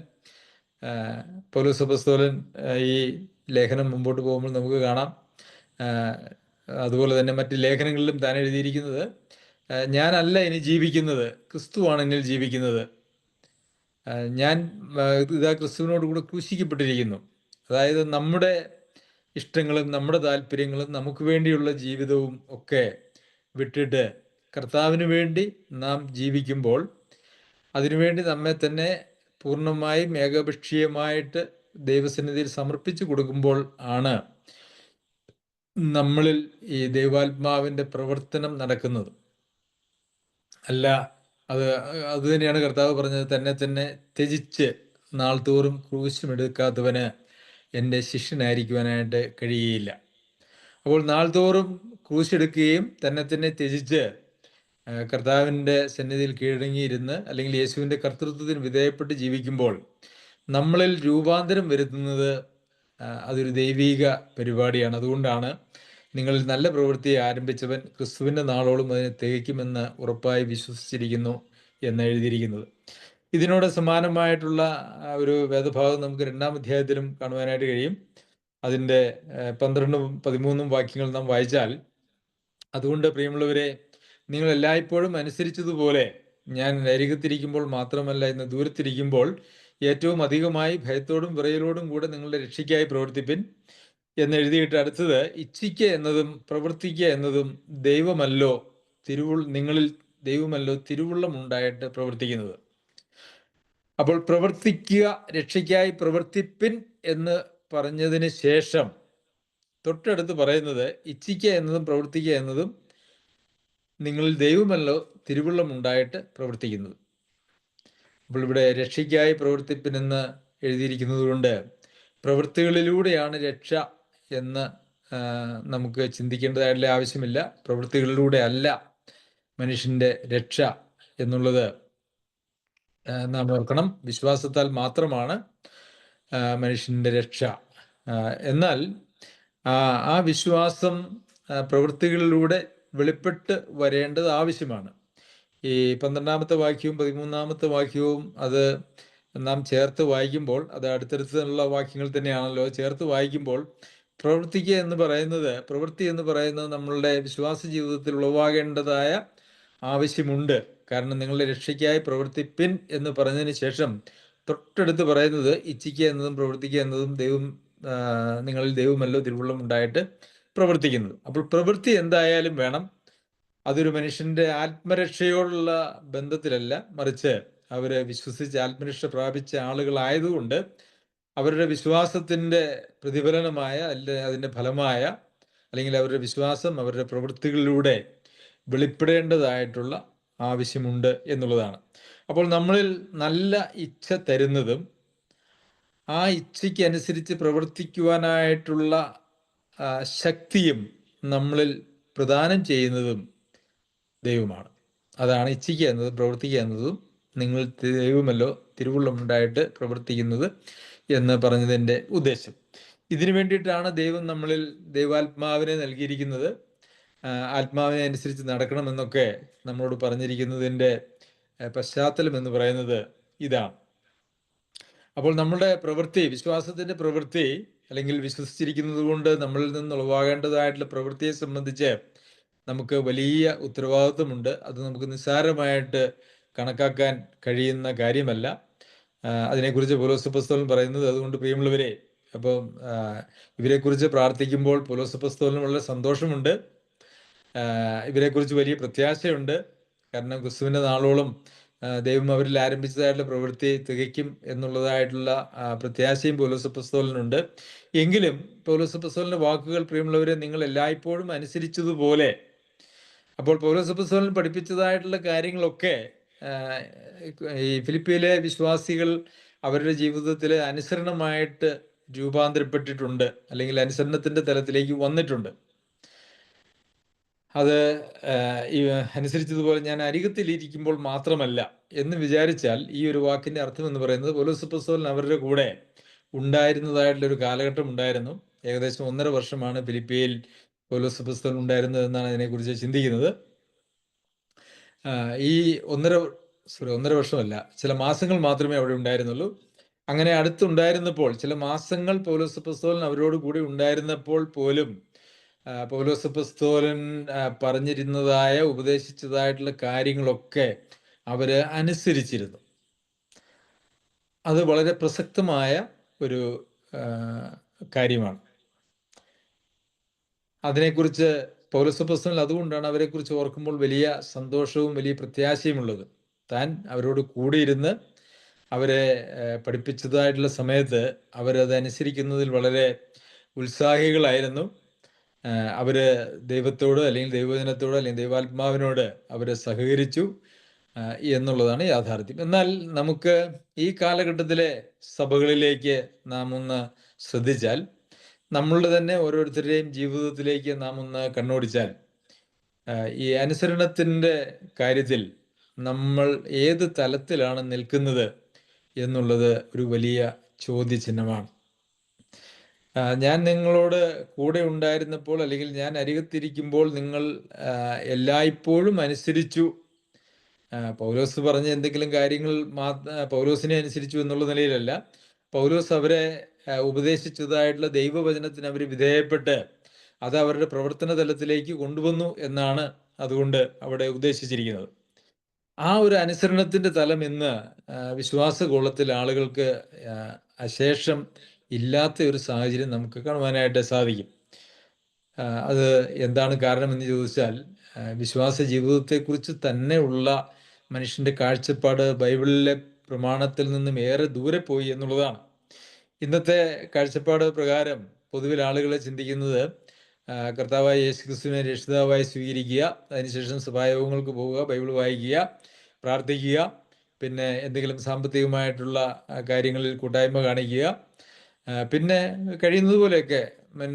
പൗലോസ് അപ്പോസ്തലൻ ഈ ലേഖനം മുമ്പോട്ട് പോകുമ്പോൾ നമുക്ക് കാണാം. അതുപോലെ തന്നെ മറ്റ് ലേഖനങ്ങളിലും താൻ എഴുതിയിരിക്കുന്നത്, ഞാനല്ല ഇനി ജീവിക്കുന്നത്, ക്രിസ്തുവാണ് എന്നിൽ ജീവിക്കുന്നത്. ഞാൻ ഇതാ ക്രിസ്തുവിനോട് കൂടെ ക്രൂശിക്കപ്പെട്ടിരിക്കുന്നു. അതായത് നമ്മുടെ ഇഷ്ടങ്ങളും നമ്മുടെ താല്പര്യങ്ങളും നമുക്ക് വേണ്ടിയുള്ള ജീവിതവും ഒക്കെ വിട്ടിട്ട് കർത്താവിന് വേണ്ടി നാം ജീവിക്കുമ്പോൾ അതിനുവേണ്ടി നമ്മെ തന്നെ പൂർണ്ണമായും ഏകപക്ഷീയമായിട്ട് ദൈവസന്നിധിയിൽ സമർപ്പിച്ചു കൊടുക്കുമ്പോൾ ആണ് നമ്മളിൽ ഈ ദൈവാത്മാവിൻ്റെ പ്രവർത്തനം നടക്കുന്നത്. അല്ല, അത് തന്നെയാണ് കർത്താവ് പറഞ്ഞത്, തന്നെ ത്യജിച്ച് നാൾ തോറും ക്രൂശുമെടുക്കാത്തവന് എൻ്റെ ശിഷ്യനായിരിക്കുവാനായിട്ട് കഴിയുകയില്ല. അപ്പോൾ നാൾ തോറും ക്രൂശെടുക്കുകയും തന്നെ ത്യജിച്ച് കർത്താവിൻ്റെ സന്നിധിയിൽ കീഴടങ്ങിയിരുന്ന് അല്ലെങ്കിൽ യേശുവിൻ്റെ കർത്തൃത്വത്തിന് വിധേയപ്പെട്ട് ജീവിക്കുമ്പോൾ നമ്മളിൽ രൂപാന്തരം വരുത്തുന്നത് അതൊരു ദൈവീക പരിപാടിയാണ്. അതുകൊണ്ടാണ് നിങ്ങളിൽ നല്ല പ്രവൃത്തിയെ ആരംഭിച്ചവൻ ക്രിസ്തുവിൻ്റെ നാളോളം അതിനെ തികയ്ക്കുമെന്ന് ഉറപ്പായി വിശ്വസിച്ചിരിക്കുന്നു എന്ന് എഴുതിയിരിക്കുന്നത്. ഇതിനോട് സമാനമായിട്ടുള്ള ഒരു വേദഭാഗം നമുക്ക് 2-ാം അധ്യായത്തിലും കാണുവാനായിട്ട് കഴിയും. അതിൻ്റെ 12-ഉം 13-ഉം വാക്യങ്ങൾ നാം വായിച്ചാൽ, അതുകൊണ്ട് പ്രിയമുള്ളവരെ, നിങ്ങൾ എല്ലായ്പ്പോഴും അനുസരിച്ചതുപോലെ ഞാൻ അരികത്തിരിക്കുമ്പോൾ മാത്രമല്ല ഇന്ന് ദൂരത്തിരിക്കുമ്പോൾ ഏറ്റവും അധികമായി ഭയത്തോടും വിറയലോടും കൂടെ നിങ്ങളുടെ രക്ഷയ്ക്കായി പ്രവർത്തിപ്പിൻ എന്നെഴുതിയിട്ട് അടുത്തത്, ഇച്ഛിക്കുക എന്നതും പ്രവർത്തിക്കുക എന്നതും ദൈവമല്ലോ നിങ്ങളിൽ ദൈവമല്ലോ തിരുവുള്ളമുണ്ടായിട്ട് പ്രവർത്തിക്കുന്നത്. അപ്പോൾ പ്രവർത്തിക്കുക, രക്ഷയ്ക്കായി പ്രവർത്തിപ്പിൻ എന്ന് പറഞ്ഞതിന് ശേഷം തൊട്ടടുത്ത് പറയുന്നത് ഇച്ഛിക്കുക എന്നതും പ്രവർത്തിക്കുക എന്നതും നിങ്ങളിൽ ദൈവമല്ലോ തിരുവുള്ളമുണ്ടായിട്ട് പ്രവർത്തിക്കുന്നത്. അപ്പോൾ ഇവിടെ രക്ഷയ്ക്കായി പ്രവർത്തിപ്പിനെന്ന് എഴുതിയിരിക്കുന്നത് കൊണ്ട് പ്രവൃത്തികളിലൂടെയാണ് രക്ഷ എന്ന് നമുക്ക് ചിന്തിക്കേണ്ടതായിട്ടുള്ള ആവശ്യമില്ല. പ്രവൃത്തികളിലൂടെ അല്ല മനുഷ്യൻ്റെ രക്ഷ എന്നുള്ളത് നാം ഓർക്കണം. വിശ്വാസത്താൽ മാത്രമാണ് മനുഷ്യൻ്റെ രക്ഷ. എന്നാൽ ആ വിശ്വാസം പ്രവൃത്തികളിലൂടെ വെളിപ്പെട്ട് വരേണ്ടത് ആവശ്യമാണ്. ഈ 12-ാമത്തെ വാക്യവും 13-ാമത്തെ വാക്യവും അത് നാം ചേർത്ത് വായിക്കുമ്പോൾ, അത് അടുത്തടുത്തുള്ള വാക്യങ്ങൾ തന്നെയാണല്ലോ, ചേർത്ത് വായിക്കുമ്പോൾ പ്രവൃത്തി എന്ന് പറയുന്നത് നമ്മളുടെ വിശ്വാസ ജീവിതത്തിൽ ഉളവാകേണ്ടതായ ആവശ്യമുണ്ട്. കാരണം നിങ്ങളുടെ രക്ഷയ്ക്കായി പ്രവർത്തിപ്പിൻ എന്ന് പറഞ്ഞതിന് ശേഷം തൊട്ടടുത്ത് പറയുന്നത് ഇച്ഛിക്കുക എന്നതും പ്രവർത്തിക്കുക എന്നതും നിങ്ങളിൽ ദൈവമല്ലോ തിരുവുള്ളമുണ്ടായിട്ട് പ്രവർത്തിക്കുന്നത്. അപ്പോൾ പ്രവൃത്തി എന്തായാലും വേണം. അതൊരു മനുഷ്യൻ്റെ ആത്മരക്ഷയോടുള്ള ബന്ധത്തിലല്ല, മറിച്ച് അവർ വിശ്വസിച്ച് ആത്മരക്ഷ പ്രാപിച്ച ആളുകളായതുകൊണ്ട് അവരുടെ വിശ്വാസത്തിൻ്റെ പ്രതിഫലനമായ അതിൻ്റെ ഫലമായ അല്ലെങ്കിൽ അവരുടെ വിശ്വാസം അവരുടെ പ്രവൃത്തികളിലൂടെ വെളിപ്പെടേണ്ടതായിട്ടുള്ള ആവശ്യമുണ്ട് എന്നുള്ളതാണ്. അപ്പോൾ നമ്മളിൽ നല്ല ഇച്ഛ തരുന്നതും ആ ഇച്ഛയ്ക്ക് അനുസരിച്ച് പ്രവർത്തിക്കുവാനായിട്ടുള്ള ശക്തിയും നമ്മളിൽ പ്രദാനം ചെയ്യുന്നതും ദൈവമാണ്. അതാണ് ഇച്ഛിക്കുക എന്നതും പ്രവർത്തിക്കുക എന്നതും നിങ്ങൾ ദൈവമല്ലോ തിരുവുള്ളമുണ്ടായിട്ട് പ്രവർത്തിക്കുന്നത് എന്ന് പറഞ്ഞതിൻ്റെ ഉദ്ദേശം. ഇതിനു വേണ്ടിയിട്ടാണ് ദൈവം നമ്മളിൽ ദൈവാത്മാവിനെ നൽകിയിരിക്കുന്നത്. ആത്മാവിനെ അനുസരിച്ച് നടക്കണമെന്നൊക്കെ നമ്മളോട് പറഞ്ഞിരിക്കുന്നതിൻ്റെ പശ്ചാത്തലം എന്ന് പറയുന്നത് ഇതാണ്. അപ്പോൾ നമ്മുടെ പ്രവൃത്തി, വിശ്വാസത്തിൻ്റെ പ്രവൃത്തി അല്ലെങ്കിൽ വിശ്വസിച്ചിരിക്കുന്നത് കൊണ്ട് നമ്മളിൽ നിന്ന് ഉളവാകേണ്ടതായിട്ടുള്ള പ്രവൃത്തിയെ സംബന്ധിച്ച് നമുക്ക് വലിയ ഉത്തരവാദിത്വമുണ്ട്. അത് നമുക്ക് നിസ്സാരമായിട്ട് കണക്കാക്കാൻ കഴിയുന്ന കാര്യമല്ല. അതിനെക്കുറിച്ച് പൗലോസ് അപ്പോസ്തലൻ പറയുന്നത്, അതുകൊണ്ട് പ്രിയമുള്ളവരെ, അപ്പോൾ ഇവരെക്കുറിച്ച് പ്രാർത്ഥിക്കുമ്പോൾ പൗലോസ് അപ്പോസ്തലന് വളരെ സന്തോഷമുണ്ട്, ഇവരെക്കുറിച്ച് വലിയ പ്രത്യാശയുണ്ട്. കാരണം ക്രിസ്തുവിൻ്റെ നാളോളം ദൈവം അവരിൽ ആരംഭിച്ചതായിട്ടുള്ള പ്രവൃത്തി തികയ്ക്കും എന്നുള്ളതായിട്ടുള്ള പ്രത്യാശയും പൗലോസപ്പോസ്തലനുണ്ട്. എങ്കിലും പൗലോസപ്പോസ്തലന്റെ വാക്കുകൾ, പ്രിയമുള്ളവരെ, നിങ്ങൾ എല്ലായ്പ്പോഴും അനുസരിച്ചതുപോലെ. അപ്പോൾ പൗലോസപ്പോസ്തലൻ പഠിപ്പിച്ചതായിട്ടുള്ള കാര്യങ്ങളൊക്കെ ഈ ഫിലിപ്പിയിലെ വിശ്വാസികൾ അവരുടെ ജീവിതത്തിൽ അനുസരണമായിട്ട് രൂപാന്തരപ്പെട്ടിട്ടുണ്ട്, അല്ലെങ്കിൽ അനുസരണത്തിന്റെ തലത്തിലേക്ക് വന്നിട്ടുണ്ട്. അത് ഈ അനുസരിച്ചതുപോലെ ഞാൻ അരികത്തിലിരിക്കുമ്പോൾ മാത്രമല്ല എന്ന് വിചാരിച്ചാൽ ഈ ഒരു വാക്കിന്റെ അർത്ഥം എന്ന് പറയുന്നത് പൗലോസപ്പോസ്തലൻ അവരുടെ കൂടെ ഉണ്ടായിരുന്നതായിട്ടുള്ള ഒരു കാലഘട്ടം ഉണ്ടായിരുന്നു. ഏകദേശം 1.5 വർഷമാണ് ഫിലിപ്പിയിൽ പൗലോസപ്പോസ്തലൻ ഉണ്ടായിരുന്നത് എന്നാണ് അതിനെക്കുറിച്ച് ചിന്തിക്കുന്നത്. ഈ 1.5 വർഷമല്ല, ചില മാസങ്ങൾ മാത്രമേ അവിടെ ഉണ്ടായിരുന്നുള്ളൂ. അങ്ങനെ അടുത്തുണ്ടായിരുന്നപ്പോൾ, ചില മാസങ്ങൾ പൗലോസപ്പോസ്തലൻ അവരോട് കൂടി ഉണ്ടായിരുന്നപ്പോൾ പോലും പൗലോസപ്പോസ്തലൻ പറഞ്ഞിരുന്നതായ, ഉപദേശിച്ചതായിട്ടുള്ള കാര്യങ്ങളൊക്കെ അവര് അനുസരിച്ചിരുന്നു. അത് വളരെ പ്രസക്തമായ ഒരു കാര്യമാണ്. അതിനെക്കുറിച്ച് പൗലോസപ്പോസ്തലൻ അതുകൊണ്ടാണ് അവരെക്കുറിച്ച് ഓർക്കുമ്പോൾ വലിയ സന്തോഷവും വലിയ പ്രത്യാശയും ഉള്ളത്. താൻ അവരോട് കൂടിയിരുന്ന് അവരെ പഠിപ്പിച്ചതായിട്ടുള്ള സമയത്ത് അവരതനുസരിക്കുന്നതിൽ വളരെ ഉത്സാഹികളായിരുന്നു. അവര് ദൈവത്തോട്, അല്ലെങ്കിൽ ദൈവജനത്തോട്, അല്ലെങ്കിൽ ദൈവാത്മാവിനോട് അവര് സഹകരിച്ചു എന്നുള്ളതാണ് യാഥാർത്ഥ്യം. എന്നാൽ നമുക്ക് ഈ കാലഘട്ടത്തിലെ സഭകളിലേക്ക് നാം ഒന്ന് ശ്രദ്ധിച്ചാൽ, നമ്മളുടെ തന്നെ ഓരോരുത്തരുടെയും ജീവിതത്തിലേക്ക് നാം ഒന്ന് കണ്ണോടിച്ചാൽ, ഈ അനുസരണത്തിൻ്റെ കാര്യത്തിൽ നമ്മൾ ഏത് തലത്തിലാണ് നിൽക്കുന്നത് എന്നുള്ളത് ഒരു വലിയ ചോദ്യചിഹ്നമാണ്. ഞാൻ നിങ്ങളോട് കൂടെ ഉണ്ടായിരുന്നപ്പോൾ, അല്ലെങ്കിൽ ഞാൻ അരികത്തിരിക്കുമ്പോൾ നിങ്ങൾ എല്ലായ്പ്പോഴും അനുസരിച്ചു. പൗലോസ് പറഞ്ഞ എന്തെങ്കിലും കാര്യങ്ങൾ പൗലോസിനെ അനുസരിച്ചു എന്നുള്ള നിലയിലല്ല, പൗലോസ് അവരെ ഉപദേശിച്ചതായിട്ടുള്ള ദൈവവചനത്തിന് അവർ വിധേയപ്പെട്ട് അത് അവരുടെ പ്രവർത്തന തലത്തിലേക്ക് കൊണ്ടുവന്നു എന്നാണ് അതുകൊണ്ട് അവിടെ ഉദ്ദേശിച്ചിരിക്കുന്നത്. ആ ഒരു അനുസരണത്തിന്റെ തലം ഇന്ന് വിശ്വാസഗോളത്തിൽ ആളുകൾക്ക് അശേഷം ഇല്ലാത്ത ഒരു സാഹചര്യം നമുക്ക് കാണുവാനായിട്ട് സാധിക്കും. അത് എന്താണ് കാരണമെന്ന് ചോദിച്ചാൽ, വിശ്വാസ ജീവിതത്തെക്കുറിച്ച് തന്നെ ഉള്ള മനുഷ്യന്റെ കാഴ്ചപ്പാട് ബൈബിളിലെ പ്രമാണത്തിൽ നിന്നും ഏറെ ദൂരെ പോയി എന്നുള്ളതാണ്. ഇന്നത്തെ കാഴ്ചപ്പാട് പ്രകാരം പൊതുവിൽ ആളുകളെ ചിന്തിക്കുന്നത്, കർത്താവായ യേശുക്രിസ്തുവിനെ രക്ഷിതാവായി സ്വീകരിക്കുക, അതിനുശേഷം സഭായോഗങ്ങൾക്ക് പോവുക, ബൈബിൾ വായിക്കുക, പ്രാർത്ഥിക്കുക, പിന്നെ എന്തെങ്കിലും സാമ്പത്തികമായിട്ടുള്ള കാര്യങ്ങളിൽ കൂട്ടായ്മ കാണിക്കുക, പിന്നെ കഴിയുന്നത് പോലെയൊക്കെ,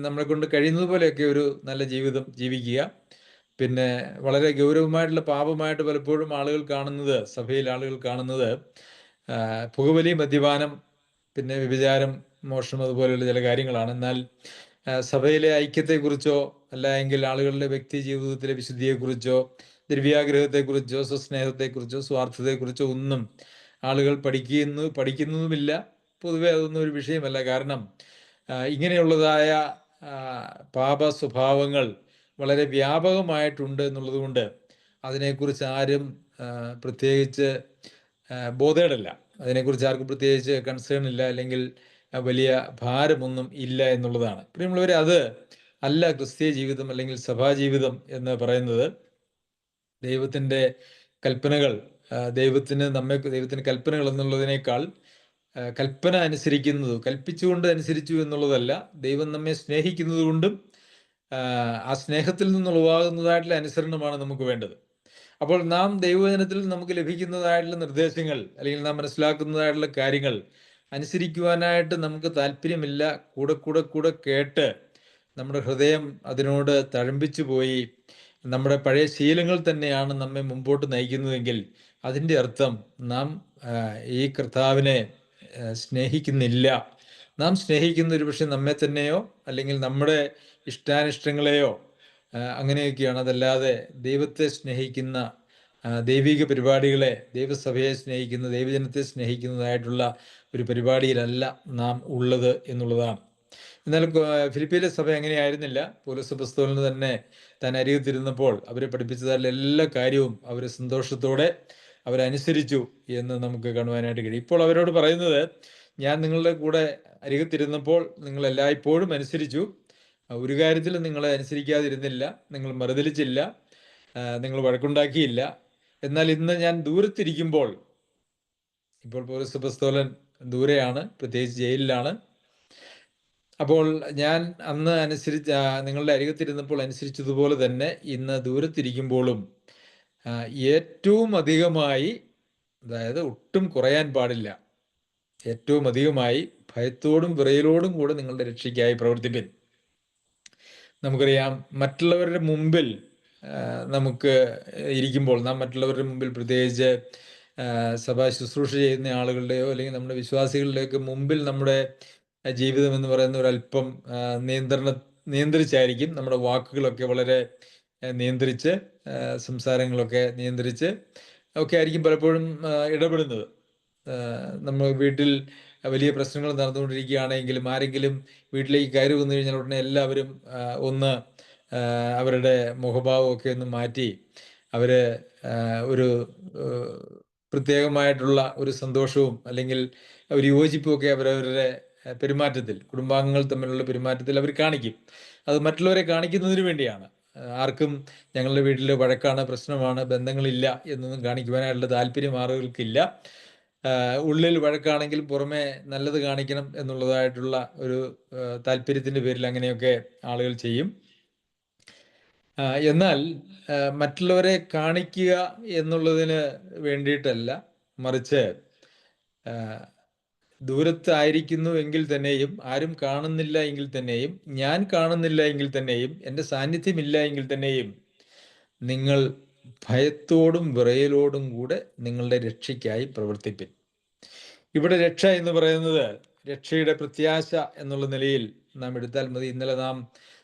നമ്മളെ കൊണ്ട് കഴിയുന്നത് പോലെയൊക്കെ ഒരു നല്ല ജീവിതം ജീവിക്കുക. പിന്നെ വളരെ ഗൗരവമായിട്ടുള്ള പാപമായിട്ട് പലപ്പോഴും ആളുകൾ കാണുന്നത്, സഭയിൽ ആളുകൾ കാണുന്നത് പുകവലി, മദ്യപാനം, പിന്നെ വ്യഭിചാരം, മോഷണം, അതുപോലെയുള്ള ചില കാര്യങ്ങളാണ്. എന്നാൽ സഭയിലെ ഐക്യത്തെക്കുറിച്ചോ, അല്ല എങ്കിൽ ആളുകളുടെ വ്യക്തി ജീവിതത്തിലെ വിശുദ്ധിയെക്കുറിച്ചോ, ദ്രവ്യാഗ്രഹത്തെക്കുറിച്ചോ, സ്വസ്നേഹത്തെക്കുറിച്ചോ, സ്വാർത്ഥതയെക്കുറിച്ചോ ഒന്നും ആളുകൾ പഠിക്കുന്നതുമില്ല. പൊതുവെ അതൊന്നും ഒരു വിഷയമല്ല. കാരണം ഇങ്ങനെയുള്ളതായ പാപ സ്വഭാവങ്ങൾ വളരെ വ്യാപകമായിട്ടുണ്ട് എന്നുള്ളത് കൊണ്ട് അതിനെക്കുറിച്ച് ആരും പ്രത്യേകിച്ച് ബോധേഡല്ല. അതിനെക്കുറിച്ച് ആർക്കും പ്രത്യേകിച്ച് കൺസേൺ ഇല്ല, അല്ലെങ്കിൽ വലിയ ഭാരമൊന്നും ഇല്ല എന്നുള്ളതാണ്. പ്രിയമുള്ളവരെ, അത് അല്ല ക്രിസ്തീയ ജീവിതം അല്ലെങ്കിൽ സഭാജീവിതം എന്ന് പറയുന്നത്. ദൈവത്തിൻ്റെ കൽപ്പനകൾ, ദൈവത്തിന് കൽപ്പനകൾ എന്നുള്ളതിനേക്കാൾ കൽപ്പന അനുസരിക്കുന്നത്, കൽപ്പിച്ചുകൊണ്ട് അനുസരിച്ചു എന്നുള്ളതല്ല, ദൈവം നമ്മെ സ്നേഹിക്കുന്നത് കൊണ്ടും ആ സ്നേഹത്തിൽ നിന്നുളവാകുന്നതായിട്ടുള്ള അനുസരണമാണ് നമുക്ക് വേണ്ടത്. അപ്പോൾ നാം ദൈവവചനത്തിൽ നമുക്ക് ലഭിക്കുന്നതായിട്ടുള്ള നിർദ്ദേശങ്ങൾ, അല്ലെങ്കിൽ നാം മനസ്സിലാക്കുന്നതായിട്ടുള്ള കാര്യങ്ങൾ അനുസരിക്കുവാനായിട്ട് നമുക്ക് താല്പര്യമില്ല. കൂടെ കേട്ട് നമ്മുടെ ഹൃദയം അതിനോട് തഴമ്പിച്ചു പോയി നമ്മുടെ പഴയ ശീലങ്ങൾ തന്നെയാണ് നമ്മെ മുമ്പോട്ട് നയിക്കുന്നതെങ്കിൽ അതിൻ്റെ അർത്ഥം നാം ഈ കർത്താവിനെ സ്നേഹിക്കുന്നില്ല. നാം സ്നേഹിക്കുന്ന ഒരു പക്ഷെ നമ്മെ തന്നെയോ, അല്ലെങ്കിൽ നമ്മുടെ ഇഷ്ടാനിഷ്ടങ്ങളെയോ അങ്ങനെയൊക്കെയാണ്. അതല്ലാതെ ദൈവത്തെ സ്നേഹിക്കുന്ന, ദൈവിക പരിപാടികളെ, ദൈവസഭയെ സ്നേഹിക്കുന്ന, ദൈവജനത്തെ സ്നേഹിക്കുന്നതായിട്ടുള്ള ഒരു പരിപാടിയിലല്ല നാം ഉള്ളത് എന്നുള്ളതാണ്. എന്നാൽ ഫിലിപ്പിയിലെ സഭ അങ്ങനെയായിരുന്നില്ല. പൗലോസപ്പോസ്തലൻ തന്നെ താൻ അരികത്തിരുന്നപ്പോൾ അവരെ പഠിപ്പിച്ചതായിട്ടുള്ള എല്ലാ കാര്യവും അവർ സന്തോഷത്തോടെ അവരനുസരിച്ചു എന്ന് നമുക്ക് കാണുവാനായിട്ട് കഴിയും. ഇപ്പോൾ അവരോട് പറയുന്നത്, ഞാൻ നിങ്ങളുടെ കൂടെ അരികത്തിരുന്നപ്പോൾ നിങ്ങൾ എല്ലായ്പ്പോഴും അനുസരിച്ചു, ഒരു കാര്യത്തിലും നിങ്ങളെ അനുസരിക്കാതിരുന്നില്ല, നിങ്ങൾ മറുതലിച്ചില്ല, നിങ്ങൾ വഴക്കുണ്ടാക്കിയില്ല. എന്നാൽ ഇന്ന് ഞാൻ ദൂരത്തിരിക്കുമ്പോൾ, ഇപ്പോൾ പൗലോസ് അപ്പോസ്തലൻ ദൂരെയാണ്, പ്രത്യേകിച്ച് ജയിലിലാണ്. അപ്പോൾ ഞാൻ അന്ന് നിങ്ങളുടെ അരികത്തിരുന്നപ്പോൾ അനുസരിച്ചതുപോലെ തന്നെ ഇന്ന് ദൂരത്തിരിക്കുമ്പോഴും ഏറ്റവും അധികമായി, അതായത് ഒട്ടും കുറയാൻ പാടില്ല, ഏറ്റവും അധികമായി ഭയത്തോടും വിറയലോടും കൂടെ നിങ്ങളുടെ രക്ഷയ്ക്കായി പ്രവർത്തിപ്പിൻ. നമുക്കറിയാം, മറ്റുള്ളവരുടെ മുമ്പിൽ നമുക്ക് ഇരിക്കുമ്പോൾ, നാം മറ്റുള്ളവരുടെ മുമ്പിൽ, പ്രത്യേകിച്ച് സഭാ ശുശ്രൂഷ ചെയ്യുന്ന ആളുകളുടെയോ അല്ലെങ്കിൽ നമ്മുടെ വിശ്വാസികളുടെയൊക്കെ മുമ്പിൽ നമ്മുടെ ജീവിതം എന്ന് പറയുന്ന ഒരല്പം നിയന്ത്രിച്ചായിരിക്കും. നമ്മുടെ വാക്കുകളൊക്കെ വളരെ നിയന്ത്രിച്ച്, സംസാരങ്ങളൊക്കെ നിയന്ത്രിച്ച് ഒക്കെ ആയിരിക്കും പലപ്പോഴും ഇടപെടുന്നത്. നമ്മൾ വീട്ടിൽ വലിയ പ്രശ്നങ്ങൾ നടന്നുകൊണ്ടിരിക്കുകയാണെങ്കിലും ആരെങ്കിലും വീട്ടിലേക്ക് കയറി വന്നു കഴിഞ്ഞാൽ ഉടനെ എല്ലാവരും ഒന്ന് അവരുടെ മുഖഭാവമൊക്കെ ഒന്ന് മാറ്റി അവർ ഒരു പ്രത്യേകമായിട്ടുള്ള ഒരു സന്തോഷവും അല്ലെങ്കിൽ ഒരു യോജിപ്പും ഒക്കെ അവരവരുടെ പെരുമാറ്റത്തിൽ, കുടുംബാംഗങ്ങൾ തമ്മിലുള്ള പെരുമാറ്റത്തിൽ അവർ കാണിക്കും. അത് മറ്റുള്ളവരെ കാണിക്കുന്നതിന് വേണ്ടിയാണ്. ആർക്കും ഞങ്ങളുടെ വീട്ടിൽ വഴക്കാണ്, പ്രശ്നമാണ്, ബന്ധങ്ങളില്ല എന്നൊന്നും കാണിക്കുവാനായിട്ടുള്ള താല്പര്യം ആളുകൾക്കില്ല. ഉള്ളിൽ വഴക്കാണെങ്കിൽ പുറമെ നല്ലത് കാണിക്കണം എന്നുള്ളതായിട്ടുള്ള ഒരു താല്പര്യത്തിൻ്റെ പേരിൽ അങ്ങനെയൊക്കെ ആളുകൾ ചെയ്യും. എന്നാൽ മറ്റുള്ളവരെ കാണിക്കുക എന്നുള്ളതിന് വേണ്ടിയിട്ടല്ല, മറിച്ച് ദൂരത്തായിരിക്കുന്നു എങ്കിൽ തന്നെയും, ആരും കാണുന്നില്ല എങ്കിൽ തന്നെയും, ഞാൻ കാണുന്നില്ല എങ്കിൽ തന്നെയും, എൻ്റെ സാന്നിധ്യമില്ല എങ്കിൽ തന്നെയും, നിങ്ങൾ ഭയത്തോടും വിറയലോടും കൂടെ നിങ്ങളുടെ രക്ഷയ്ക്കായി പ്രവർത്തിപ്പിൻ. ഇവിടെ രക്ഷ എന്ന് പറയുന്നത് രക്ഷയുടെ പ്രത്യാശ എന്നുള്ള നിലയിൽ നാം എടുത്താൽ മതി. ഇന്നലെ നാം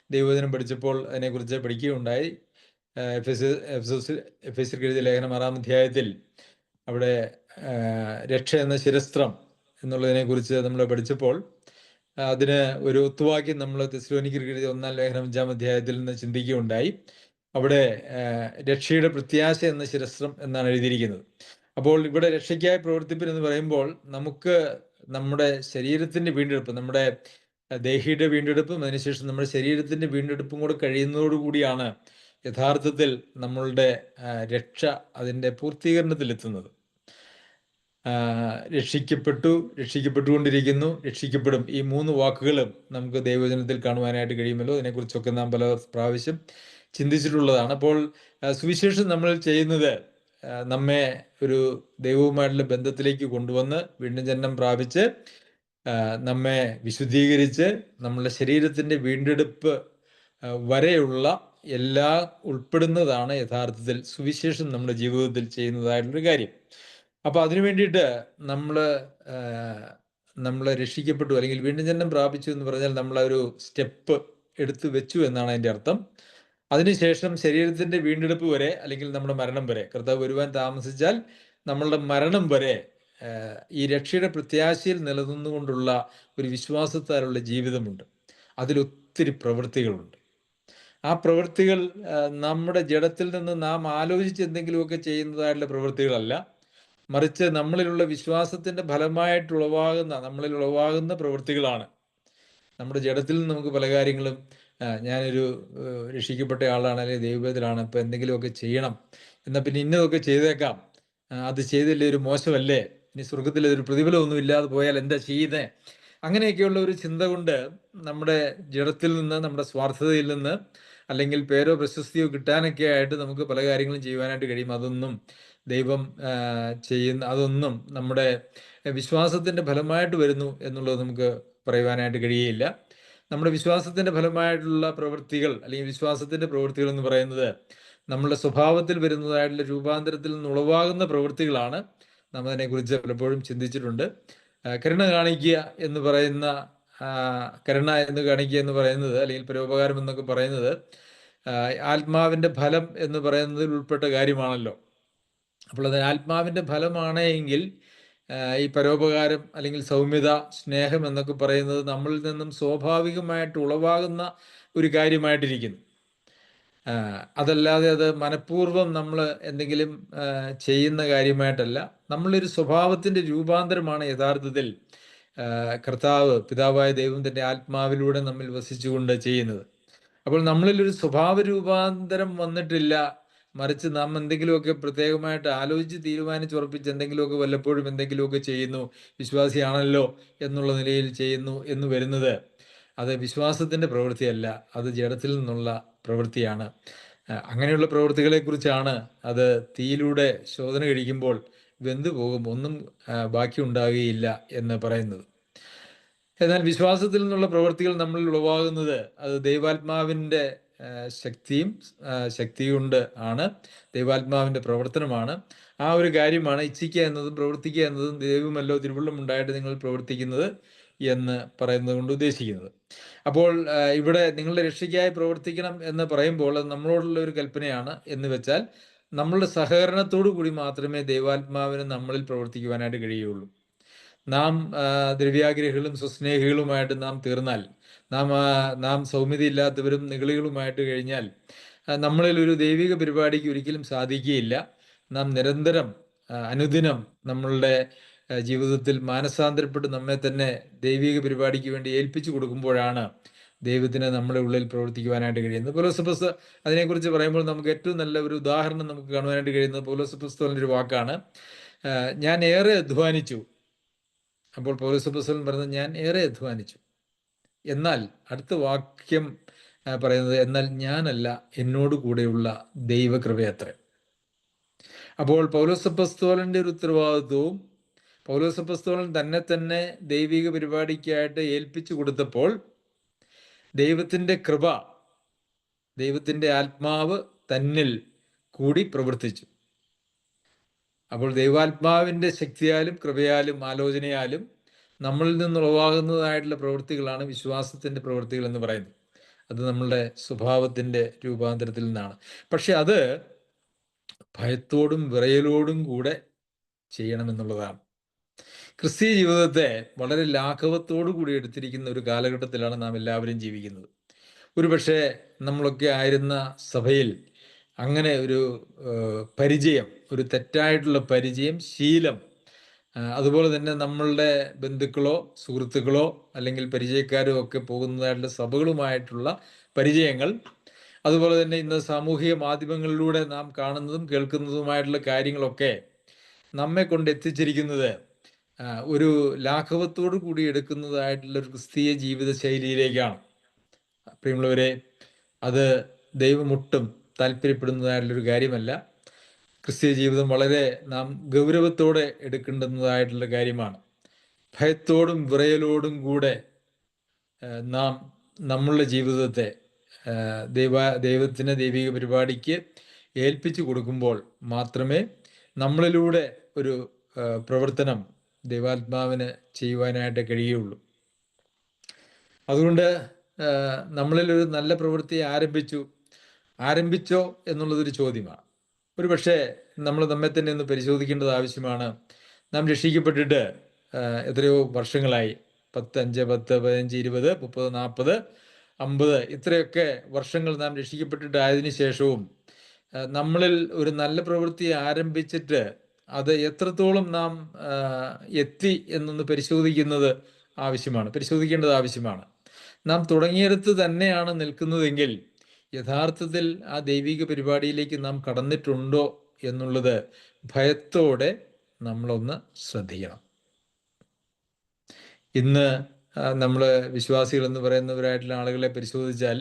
ദൈവവചനം പഠിച്ചപ്പോൾ അതിനെക്കുറിച്ച് പഠിക്കുകയുണ്ടായി. എഫെസ്യർക്ക് എഴുതിയ ലേഖനം 6-ാം അധ്യായത്തിൽ അവിടെ രക്ഷ എന്ന ശിരസ്ത്രം എന്നുള്ളതിനെക്കുറിച്ച് നമ്മൾ പഠിച്ചപ്പോൾ അതിന് ഒരു ഒത്തുവാക്യം നമ്മൾ തെസ്സലോനിക്കർക്ക് എഴുതിയ 1-ാം ലേഖനം 5-ാം അധ്യായത്തിൽ നിന്ന് ചിന്തിക്കുകയുണ്ടായി. അവിടെ രക്ഷയുടെ പ്രത്യാശ എന്ന ശിരസ്ത്രം എന്നാണ് എഴുതിയിരിക്കുന്നത്. അപ്പോൾ ഇവിടെ രക്ഷയ്ക്കായി പ്രവർത്തിപ്പിൻ എന്ന് പറയുമ്പോൾ നമുക്ക് നമ്മുടെ ശരീരത്തിൻ്റെ വീണ്ടെടുപ്പ്, നമ്മുടെ ദേഹിയുടെ വീണ്ടെടുപ്പും അതിനുശേഷം നമ്മുടെ ശരീരത്തിൻ്റെ വീണ്ടെടുപ്പും കൂടെ കഴിയുന്നതോടുകൂടിയാണ് യഥാർത്ഥത്തിൽ നമ്മളുടെ രക്ഷ അതിൻ്റെ പൂർത്തീകരണത്തിലെത്തുന്നത്. രക്ഷിക്കപ്പെട്ടു, രക്ഷിക്കപ്പെട്ടുകൊണ്ടിരിക്കുന്നു, രക്ഷിക്കപ്പെടും, ഈ 3 വാക്കുകളും നമുക്ക് ദൈവവചനത്തിൽ കാണുവാനായിട്ട് കഴിയുമല്ലോ. അതിനെക്കുറിച്ചൊക്കെ നാം പല പ്രാവശ്യം ചിന്തിച്ചിട്ടുള്ളതാണ്. അപ്പോൾ സുവിശേഷം നമ്മൾ ചെയ്യുന്നത് നമ്മെ ഒരു ദൈവവുമായിട്ടുള്ള ബന്ധത്തിലേക്ക് കൊണ്ടുവന്ന് വീണ്ടും ജനനം പ്രാപിച്ച് നമ്മെ വിശുദ്ധീകരിച്ച് നമ്മളുടെ ശരീരത്തിൻ്റെ വീണ്ടെടുപ്പ് വരെയുള്ള എല്ലാ ഉൾപ്പെടുന്നതാണ് യഥാർത്ഥത്തിൽ സുവിശേഷം നമ്മുടെ ജീവിതത്തിൽ ചെയ്യുന്നതായിട്ടുള്ളൊരു കാര്യം. അപ്പോൾ അതിനു വേണ്ടിയിട്ട് നമ്മൾ രക്ഷിക്കപ്പെട്ടു അല്ലെങ്കിൽ വീണ്ടും ജനനം പ്രാപിച്ചു എന്ന് പറഞ്ഞാൽ നമ്മളൊരു സ്റ്റെപ്പ് എടുത്തു വെച്ചു എന്നാണ് അതിൻ്റെ അർത്ഥം. അതിനുശേഷം ശരീരത്തിൻ്റെ വീണ്ടെടുപ്പ് വരെ അല്ലെങ്കിൽ നമ്മുടെ മരണം വരെ, കർത്താവ് വരുവാൻ താമസിച്ചാൽ നമ്മളുടെ മരണം വരെ ഈ രക്ഷയുടെ പ്രത്യാശയിൽ നിലനിന്നുകൊണ്ടുള്ള ഒരു വിശ്വാസത്താലുള്ള ജീവിതമുണ്ട്. അതിലൊത്തിരി പ്രവൃത്തികളുണ്ട്. ആ പ്രവൃത്തികൾ നമ്മുടെ ജഡത്തിൽ നിന്ന് നാം ആലോചിച്ച് എന്തെങ്കിലുമൊക്കെ ചെയ്യുന്നതായിട്ടുള്ള പ്രവൃത്തികളല്ല, മറിച്ച് നമ്മളിലുള്ള വിശ്വാസത്തിൻ്റെ ഫലമായിട്ട് നമ്മളിൽ ഉളവാകുന്ന പ്രവൃത്തികളാണ്. നമ്മുടെ ജഡത്തിൽ നിന്ന് നമുക്ക് പല കാര്യങ്ങളും, ഞാനൊരു രക്ഷിക്കപ്പെട്ട ആളാണ് അല്ലെങ്കിൽ ദൈവത്തിലാണ്, ഇപ്പം എന്തെങ്കിലുമൊക്കെ ചെയ്യണം, എന്നാൽ പിന്നെ ഇന്നതൊക്കെ ചെയ്തേക്കാം, അത് ചെയ്തില്ലേ ഒരു മോശമല്ലേ, ഇനി സ്വർഗത്തിൽ ഒരു പ്രതിഫലമൊന്നും ഇല്ലാതെ പോയാൽ എന്താ ചെയ്യുന്നത്, അങ്ങനെയൊക്കെയുള്ള ഒരു ചിന്ത കൊണ്ട് നമ്മുടെ ജഡത്തിൽ നിന്ന്, നമ്മുടെ സ്വാർത്ഥതയിൽ നിന്ന്, അല്ലെങ്കിൽ പേരോ പ്രശസ്തിയോ കിട്ടാനൊക്കെ ആയിട്ട് നമുക്ക് പല കാര്യങ്ങളും ചെയ്യുവാനായിട്ട് കഴിയും. അതൊന്നും ദൈവം അതൊന്നും നമ്മുടെ വിശ്വാസത്തിൻ്റെ ഫലമായിട്ട് വരുന്നു എന്നുള്ളത് നമുക്ക് പറയുവാനായിട്ട് കഴിയുകയില്ല. നമ്മുടെ വിശ്വാസത്തിൻ്റെ ഫലമായിട്ടുള്ള പ്രവൃത്തികൾ അല്ലെങ്കിൽ വിശ്വാസത്തിൻ്റെ പ്രവൃത്തികൾ എന്ന് പറയുന്നത് നമ്മളുടെ സ്വഭാവത്തിൽ വരുന്നതായിട്ടുള്ള രൂപാന്തരത്തിൽ നിന്ന് ഉളവാകുന്ന പ്രവൃത്തികളാണ്. നാം അതിനെക്കുറിച്ച് പലപ്പോഴും ചിന്തിച്ചിട്ടുണ്ട്. കരുണ കാണിക്കുക എന്ന് പറയുന്നത് അല്ലെങ്കിൽ പരോപകാരം എന്നൊക്കെ പറയുന്നത് ആത്മാവിൻ്റെ ഫലം എന്ന് പറയുന്നതിൽ ഉൾപ്പെട്ട കാര്യമാണല്ലോ. അപ്പോൾ അത് ആത്മാവിൻ്റെ ഫലമാണ് എങ്കിൽ ഈ പരോപകാരം അല്ലെങ്കിൽ സൗമ്യത, സ്നേഹം എന്നൊക്കെ പറയുന്നത് നമ്മളിൽ നിന്നും സ്വാഭാവികമായിട്ട് ഉളവാകുന്ന ഒരു കാര്യമായിട്ടിരിക്കുന്നു. അതല്ലാതെ അത് മനഃപൂർവ്വം നമ്മൾ എന്തെങ്കിലും ചെയ്യുന്ന കാര്യമായിട്ടല്ല. നമ്മളൊരു സ്വഭാവത്തിൻ്റെ രൂപാന്തരമാണ് യഥാർത്ഥത്തിൽ കർത്താവ്, പിതാവായ ദൈവം തൻ്റെ ആത്മാവിലൂടെ നമ്മിൽ വസിച്ചുകൊണ്ട് ചെയ്യുന്നത്. അപ്പോൾ നമ്മളിലൊരു സ്വഭാവ രൂപാന്തരം വന്നിട്ടില്ല, മറിച്ച് നാം എന്തെങ്കിലുമൊക്കെ പ്രത്യേകമായിട്ട് ആലോചിച്ച് തീരുമാനിച്ചുറപ്പിച്ച് എന്തെങ്കിലുമൊക്കെ വല്ലപ്പോഴും എന്തെങ്കിലുമൊക്കെ ചെയ്യുന്നു, വിശ്വാസിയാണല്ലോ എന്നുള്ള നിലയിൽ ചെയ്യുന്നു എന്ന് വരുന്നത്, അത് വിശ്വാസത്തിൻ്റെ പ്രവൃത്തിയല്ല, അത് ജഡത്തിൽ നിന്നുള്ള പ്രവൃത്തിയാണ്. അങ്ങനെയുള്ള പ്രവൃത്തികളെക്കുറിച്ചാണ് അത് തീയിലൂടെ ശോധന കഴിക്കുമ്പോൾ വെന്തു പോകും, ഒന്നും ബാക്കി ഉണ്ടാകുകയില്ല എന്ന് പറയുന്നത്. എന്നാൽ വിശ്വാസത്തിൽ നിന്നുള്ള പ്രവൃത്തികൾ നമ്മളിൽ ഉളവാകുന്നത് അത് ദൈവാത്മാവിൻ്റെ ശക്തി കൊണ്ട് ആണ്, ദൈവാത്മാവിൻ്റെ പ്രവർത്തനമാണ്. ആ ഒരു കാര്യമാണ് ഇച്ഛിക്കുക എന്നതും പ്രവർത്തിക്കുക എന്നതും ദൈവമല്ലോ തിരുവുള്ളം ഉണ്ടായിട്ട് നിങ്ങൾ പ്രവർത്തിക്കുന്നത് എന്ന് പറയുന്നത് കൊണ്ട് ഉദ്ദേശിക്കുന്നത്. അപ്പോൾ ഇവിടെ നിങ്ങളുടെ രക്ഷയ്ക്കായി പ്രവർത്തിക്കണം എന്ന് പറയുമ്പോൾ അത് നമ്മളോടുള്ള ഒരു കൽപ്പനയാണ് എന്ന് വെച്ചാൽ നമ്മളുടെ സഹകരണത്തോടു കൂടി മാത്രമേ ദൈവാത്മാവിന് നമ്മളിൽ പ്രവർത്തിക്കുവാനായിട്ട് കഴിയുള്ളൂ. നാം ദ്രവ്യാഗ്രഹികളും സ്വസ്നേഹികളുമായിട്ട് നാം തീർന്നാൽ, നാം സൗമ്യതയില്ലാത്തവരും നിഗളികളുമായിട്ട് കഴിഞ്ഞാൽ നമ്മളിൽ ഒരു ദൈവിക പരിപാടിക്ക് ഒരിക്കലും സാധിക്കുകയില്ല. നാം നിരന്തരം അനുദിനം നമ്മളുടെ ജീവിതത്തിൽ മാനസാന്തരപ്പെട്ട് നമ്മെ തന്നെ ദൈവിക പരിപാടിക്ക് വേണ്ടി ഏൽപ്പിച്ചു കൊടുക്കുമ്പോഴാണ് ദൈവത്തിന് നമ്മുടെ ഉള്ളിൽ പ്രവർത്തിക്കുവാനായിട്ട് കഴിയുന്നത്. പൗലോസ് അതിനെക്കുറിച്ച് പറയുമ്പോൾ നമുക്ക് ഏറ്റവും നല്ല ഒരു ഉദാഹരണം നമുക്ക് കാണുവാനായിട്ട് കഴിയുന്നത് പൗലോസ് അപ്പോസ്തലൻ്റെ ഒരു വാക്കാണ്, ഞാൻ ഏറെ അധ്വാനിച്ചു. അപ്പോൾ പൗലോസ് അപ്പോസ്തലൻ പറയുന്നത് ഞാൻ ഏറെ അധ്വാനിച്ചു. എന്നാൽ അടുത്ത വാക്യം പറയുന്നത് എന്നാൽ ഞാനല്ല, എന്നോട് കൂടെയുള്ള ദൈവകൃപയത്രേ. അപ്പോൾ പൗലോസ് അപ്പോസ്തലൻ്റെ ഒരു ഉത്തരവാദിത്വവും പൗലോസ് അപ്പോസ്തലൻ തന്നെ ദൈവിക പരിപാടിക്കായിട്ട് ഏൽപ്പിച്ചു കൊടുത്തപ്പോൾ ദൈവത്തിൻ്റെ കൃപ, ദൈവത്തിൻ്റെ ആത്മാവ് തന്നിൽ കൂടി പ്രവർത്തിച്ചു. അപ്പോൾ ദൈവാത്മാവിൻ്റെ ശക്തിയാലും കൃപയാലും ആലോചനയാലും നമ്മളിൽ നിന്നുളവാകുന്നതായിട്ടുള്ള പ്രവൃത്തികളാണ് വിശ്വാസത്തിൻ്റെ പ്രവൃത്തികൾ എന്ന് പറയുന്നത്. അത് നമ്മളുടെ സ്വഭാവത്തിൻ്റെ രൂപാന്തരത്തിൽ നിന്നാണ്. പക്ഷെ അത് ഭയത്തോടും വിറയലോടും കൂടെ ചെയ്യണമെന്നുള്ളതാണ്. ക്രിസ്തീയ ജീവിതത്തെ വളരെ ലാഘവത്തോടു കൂടി എടുത്തിരിക്കുന്ന ഒരു കാലഘട്ടത്തിലാണ് നാം എല്ലാവരും ജീവിക്കുന്നത്. ഒരുപക്ഷെ നമ്മളൊക്കെ ആയിരുന്ന സഭയിൽ അങ്ങനെ ഒരു പരിചയം, ഒരു തെറ്റായിട്ടുള്ള പരിചയം, ശീലം, അതുപോലെ തന്നെ നമ്മളുടെ ബന്ധുക്കളോ സുഹൃത്തുക്കളോ അല്ലെങ്കിൽ പരിചയക്കാരോ ഒക്കെ പോകുന്നതായിട്ടുള്ള സഭകളുമായിട്ടുള്ള പരിചയങ്ങൾ, അതുപോലെ തന്നെ ഇന്ന് സാമൂഹിക മാധ്യമങ്ങളിലൂടെ നാം കാണുന്നതും കേൾക്കുന്നതുമായിട്ടുള്ള കാര്യങ്ങളൊക്കെ നമ്മെ കൊണ്ട് എത്തിച്ചിരിക്കുന്നത് ഒരു ലാഘവത്തോടു കൂടി എടുക്കുന്നതായിട്ടുള്ള ഒരു ക്രിസ്തീയ ജീവിത ശൈലിയിലേക്കാണ്. പ്രിയമുള്ളവരെ, അത് ദൈവമൊട്ടും താല്പര്യപ്പെടുന്നതായിട്ടുള്ളൊരു കാര്യമല്ല. ക്രിസ്തീയ ജീവിതം വളരെ നാം ഗൗരവത്തോടെ എടുക്കേണ്ടുന്നതായിട്ടുള്ള കാര്യമാണ്. ഭയത്തോടും വിറയലോടും കൂടെ നാം നമ്മളുടെ ജീവിതത്തെ ദൈവത്തിന് ദൈവിക പരിപാടിക്ക് ഏൽപ്പിച്ചു കൊടുക്കുമ്പോൾ മാത്രമേ നമ്മളിലൂടെ ഒരു പ്രവർത്തനം ദൈവാത്മാവിന് ചെയ്യുവാനായിട്ട് കഴിയുള്ളൂ. അതുകൊണ്ട് നമ്മളിൽ ഒരു നല്ല പ്രവൃത്തി ആരംഭിച്ചോ എന്നുള്ളതൊരു ചോദ്യമാണ്. ഒരു പക്ഷേ നമ്മൾ നമ്മെ തന്നെ ഒന്ന് പരിശോധിക്കേണ്ടത് ആവശ്യമാണ്. നാം രക്ഷിക്കപ്പെട്ടിട്ട് എത്രയോ വർഷങ്ങളായി, 10, 5, 10, 15, 20, 30, 40, 50 ഇത്രയൊക്കെ വർഷങ്ങൾ നാം രക്ഷിക്കപ്പെട്ടിട്ടായതിനു ശേഷവും നമ്മളിൽ ഒരു നല്ല പ്രവൃത്തി ആരംഭിച്ചിട്ട് അത് എത്രത്തോളം നാം എത്തി എന്നൊന്ന് പരിശോധിക്കേണ്ടത് ആവശ്യമാണ്. നാം തുടങ്ങിയെടുത്ത് തന്നെയാണ് നിൽക്കുന്നതെങ്കിൽ യഥാർത്ഥത്തിൽ ആ ദൈവിക പരിപാടിയിലേക്ക് നാം കടന്നിട്ടുണ്ടോ എന്നുള്ളത് ഭയത്തോടെ നമ്മളൊന്ന് ശ്രദ്ധിക്കണം. ഇന്ന് നമ്മൾ വിശ്വാസികൾ എന്ന് പറയുന്നവരായിട്ടുള്ള ആളുകളെ പരിശോധിച്ചാൽ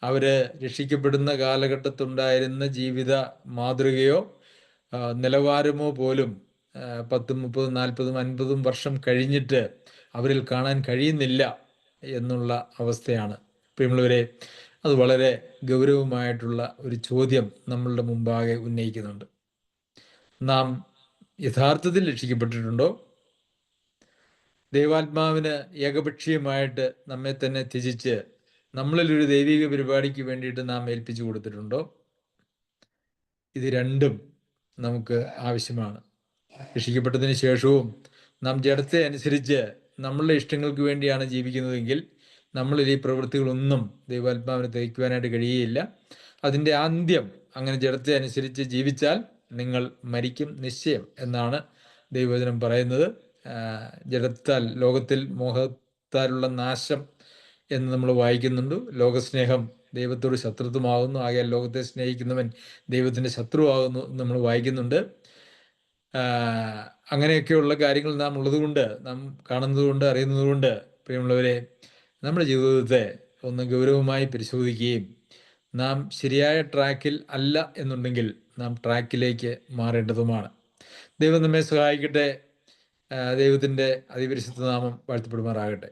അവർ രക്ഷിക്കപ്പെടുന്ന കാലഘട്ടത്തുണ്ടായിരുന്ന ജീവിത മാതൃകയോ നിലവാരമോ പോലും 10, 30, 40, 50 വർഷം കഴിഞ്ഞിട്ട് അവരിൽ കാണാൻ കഴിയുന്നില്ല എന്നുള്ള അവസ്ഥയാണ്. പ്രിയമുള്ളവരെ, അത് വളരെ ഗൗരവമായിട്ടുള്ള ഒരു ചോദ്യം നമ്മളുടെ മുമ്പാകെ ഉന്നയിക്കുന്നുണ്ട്. നാം യഥാർത്ഥത്തിൽ രക്ഷിക്കപ്പെട്ടിട്ടുണ്ടോ? ദൈവാത്മാവിന് ഏകപക്ഷീയമായിട്ട് നമ്മെ തന്നെ ത്യജിച്ച് നമ്മളിലൊരു ദൈവിക പരിപാടിക്ക് വേണ്ടിയിട്ട് നാം ഏൽപ്പിച്ചു കൊടുത്തിട്ടുണ്ടോ? ഇത് രണ്ടും നമുക്ക് ആവശ്യമാണ്. രക്ഷിക്കപ്പെട്ടതിന് ശേഷവും നാം ജഡത്തെ അനുസരിച്ച് നമ്മളുടെ ഇഷ്ടങ്ങൾക്ക് വേണ്ടിയാണ് ജീവിക്കുന്നതെങ്കിൽ നമ്മളിൽ ഈ പ്രവൃത്തികളൊന്നും ദൈവാത്മാവിനെ തികയ്ക്കുവാനായിട്ട് കഴിയുകയില്ല. അതിൻ്റെ ആന്ത്യം അങ്ങനെ ജഡത്തെ അനുസരിച്ച് ജീവിച്ചാൽ നിങ്ങൾ മരിക്കും നിശ്ചയം എന്നാണ് ദൈവവചനം പറയുന്നത്. ജഡത്താൽ ലോകത്തിൽ മോഹത്താലുള്ള നാശം എന്ന് നമ്മൾ വായിക്കുന്നുണ്ട്. ലോകസ്നേഹം ദൈവത്തോട് ശത്രുത്വമാകുന്നു. ആകയാൽ ലോകത്തെ സ്നേഹിക്കുന്നവൻ ദൈവത്തിൻ്റെ ശത്രുവാകുന്നു എന്ന് നമ്മൾ വായിക്കുന്നുണ്ട്. അങ്ങനെയൊക്കെയുള്ള കാര്യങ്ങൾ നാം ഉള്ളതുകൊണ്ട്, നാം കാണുന്നതുകൊണ്ട്, അറിയുന്നതുകൊണ്ട്, പ്രിയമുള്ളവരെ, നമ്മുടെ ജീവിതത്തെ ഒന്ന് ഗൗരവമായി പരിശോധിക്കുകയും നാം ശരിയായ ട്രാക്കിൽ അല്ല എന്നുണ്ടെങ്കിൽ നാം ട്രാക്കിലേക്ക് മാറേണ്ടതുമാണ്. ദൈവം നമ്മെ സഹായിക്കട്ടെ. ദൈവത്തിൻ്റെ അതിപരിശുദ്ധ നാമം വാഴ്ത്തപ്പെടുമാറാകട്ടെ.